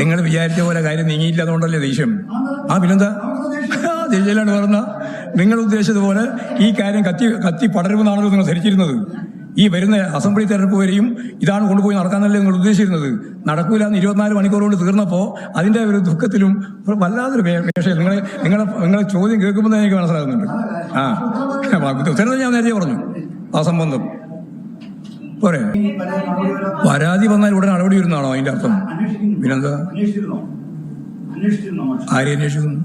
നിങ്ങൾ വിചാരിച്ച പോലെ കാര്യം നീങ്ങിയില്ല, അതുകൊണ്ടല്ലേ ദേഷ്യം? പിന്നെന്താ ദേഷ്യയിലാണ് പറഞ്ഞ നിങ്ങൾ ഉദ്ദേശിച്ചതുപോലെ ഈ കാര്യം കത്തി പടരുമെന്നാണല്ലോ നിങ്ങൾ ധരിച്ചിരുന്നത്. ഈ വരുന്ന അസംബ്ലി തെരഞ്ഞെടുപ്പ് വരെയും ഇതാണ് കൊണ്ടുപോയി നടക്കാനല്ലേ നിങ്ങൾ ഉദ്ദേശിച്ചിരുന്നത്. നടക്കൂല എന്ന് 24 മണിക്കൂർ കൊണ്ട് തീർന്നപ്പോൾ അതിന്റെ ഒരു ദുഃഖത്തിലും വല്ലാതൊരു വേഷം നിങ്ങളെ ചോദ്യം കേൾക്കുമ്പോൾ എനിക്ക് മനസ്സിലാകുന്നുണ്ട്. ഉത്തരം ഞാൻ നേരത്തെ പറഞ്ഞു. അസംബന്ധം പോരെ, പരാതി വന്നാൽ ഉടനെ നടപടി വരുന്നതാണോ അതിന്റെ അർത്ഥം? പിന്നെന്താ? ആരന്വേഷിക്കുന്നു?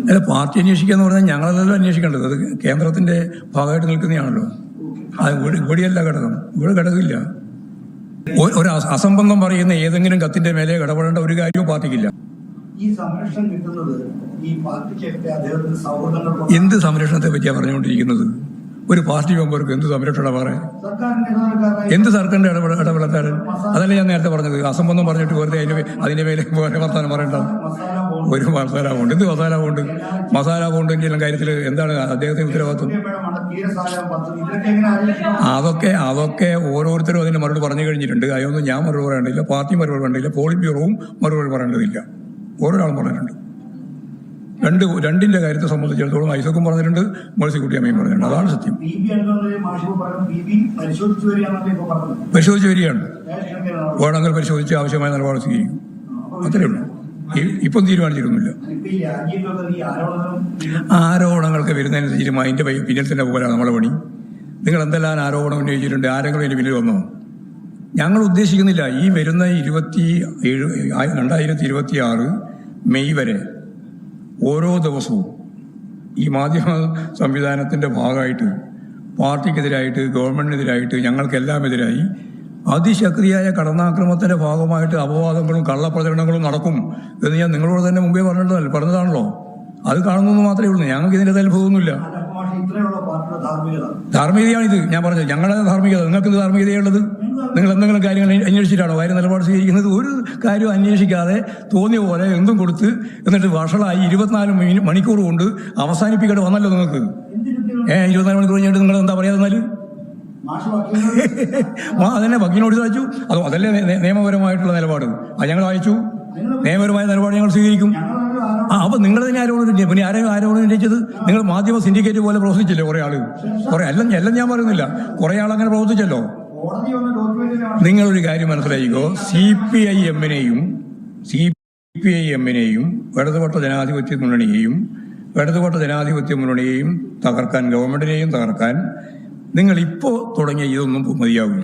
അല്ല, പാർട്ടി അന്വേഷിക്കുക എന്ന് പറഞ്ഞാൽ ഞങ്ങളല്ലല്ലോ അന്വേഷിക്കേണ്ടത്. അത് കേന്ദ്രത്തിന്റെ ഭാഗമായിട്ട് നിൽക്കുന്നതാണല്ലോ. അത് ഇവിടെയല്ല ഘടകം, ഇവിടെ ഘടകമില്ല. ഒരു അസംബന്ധം പറയുന്ന ഏതെങ്കിലും കത്തിന്റെ മേലെ ഇടപെടേണ്ട ഒരു കാര്യവും പാർട്ടിക്കില്ല. എന്ത് സംരക്ഷണത്തെ പറ്റിയാ പറഞ്ഞുകൊണ്ടിരിക്കുന്നത്? ഒരു പാർട്ടി മെമ്പർക്ക് എന്ത് സംരക്ഷണം പറയാൻ? എന്ത് സർക്കാരിന്റെ ഇടപെടക്കാരൻ? അതല്ലേ ഞാൻ നേരത്തെ പറഞ്ഞത്. അസംബന്ധം പറഞ്ഞിട്ട് വെറുതെ അതിന്റെ മേലെ വർത്താനം പറയണ്ട. ഒരു മസാല ബോണ്ട്, എന്ത് മസാല ബോണ്ട്? മസാല ബോണ്ടിന്റെ എല്ലാം കാര്യത്തിൽ എന്താണ് അദ്ദേഹത്തിന് ഉത്തരവാദിത്വം? അതൊക്കെ ഓരോരുത്തരും അതിന്റെ മറുപടി പറഞ്ഞു കഴിഞ്ഞിട്ടുണ്ട്. അതൊന്നും ഞാൻ മറുപടി പറയേണ്ടതില്ല, പാർട്ടി മറുപടി പറയേണ്ടതില്ല, പോളിറ്റ് ബ്യൂറോവും മറുപടി പറയേണ്ടതില്ല. ഓരോരാളും പറഞ്ഞിട്ടുണ്ട്. രണ്ടിന്റെ കാര്യത്തെ സംബന്ധിച്ചിടത്തോളം ഐസക്കും പറഞ്ഞിട്ടുണ്ട്, മേഴ്സിക്കുട്ടിയമ്മയും പറഞ്ഞിട്ടുണ്ട്. അതാണ് സത്യം. പരിശോധിച്ച് വരികയാണ്. വേണമെങ്കിൽ പരിശോധിച്ച് ആവശ്യമായ നിലപാട് സ്വീകരിക്കും. അത്രേ ഉള്ളൂ. ഇപ്പം തീരുമാനിച്ചിരുന്നില്ല. ആരോപണങ്ങൾക്ക് വരുന്നതിനനുസരിച്ച് അതിന്റെ പിന്നിൽ തന്നെ പോകാനാണ് നമ്മളെ പണി. നിങ്ങൾ എന്തെല്ലാം ആരോപണം ഉന്നയിച്ചിട്ടുണ്ട്? ആരെങ്കിലും അതിന്റെ പിന്നിൽ വന്നോ? ഞങ്ങൾ ഉദ്ദേശിക്കുന്നില്ല. ഈ വരുന്ന 2026 മെയ് വരെ ഓരോ ദിവസവും ഈ മാധ്യമ സംവിധാനത്തിന്റെ ഭാഗമായിട്ട് പാർട്ടിക്കെതിരായിട്ട്, ഗവൺമെന്റിനെതിരായിട്ട്, ഞങ്ങൾക്കെല്ലാം എതിരായി അതിശക്തിയായ കടന്നാക്രമണത്തിന്റെ ഭാഗമായിട്ട് അപവാദങ്ങളും കള്ളപ്രചരണങ്ങളും നടക്കും എന്ന് ഞാൻ നിങ്ങളോട് തന്നെ മുമ്പേ പറഞ്ഞതാണല്ലോ. അത് കാണുന്നത് മാത്രമേ ഉള്ളൂ. ഞങ്ങൾക്ക് ഇതിന്റെ അനുഭവമൊന്നുമില്ല. ധാർമ്മികതയാണിത്. ഞാൻ പറഞ്ഞത് ഞങ്ങളുടെ ധാർമ്മികത. നിങ്ങൾക്ക് ധാർമ്മികതയുള്ളത്? നിങ്ങൾ എന്തെങ്കിലും കാര്യങ്ങൾ അന്വേഷിച്ചിട്ടാണോ കാര്യം നിലപാട് സ്വീകരിക്കുന്നത്? ഒരു കാര്യം അന്വേഷിക്കാതെ തോന്നിയ പോലെ എന്തും കൊടുത്ത് എന്നിട്ട് വഷളായി 24 മണിക്കൂർ കൊണ്ട് അവസാനിപ്പിക്കേണ്ടി വന്നല്ലോ നിങ്ങൾക്ക്. 24 മണിക്കൂർ കഴിഞ്ഞിട്ട് നിങ്ങൾ എന്താ പറയാതെന്നാല്? അതന്നെ വക്കീലിനോട് ചോദിച്ചു. അതല്ലേ നിയമപരമായിട്ടുള്ള നിലപാട്. അത് ഞങ്ങൾ അയച്ചു. നിയമപരമായ നിലപാട് ഞങ്ങൾ സ്വീകരിക്കും. അപ്പൊ നിങ്ങൾ തന്നെ ആരോപണം, പിന്നെ ആരോപണം ഉന്നയിച്ചത്? നിങ്ങൾ മാധ്യമ സിൻഡിക്കേറ്റ് പോലെ പ്രവർത്തിച്ചില്ലേ കുറെ ആള്? എല്ലാം ഞാൻ പറയുന്നില്ല, കുറെ ആൾ അങ്ങനെ പ്രവർത്തിച്ചല്ലോ. നിങ്ങളൊരു കാര്യം മനസ്സിലായിക്കോ, CPIM-നെയും ഇടതുപക്ഷ ജനാധിപത്യ മുന്നണിയെയും തകർക്കാൻ, ഗവൺമെന്റിനെയും തകർക്കാൻ നിങ്ങൾ ഇപ്പോ തുടങ്ങിയ ഇതൊന്നും മതിയാവില്ല.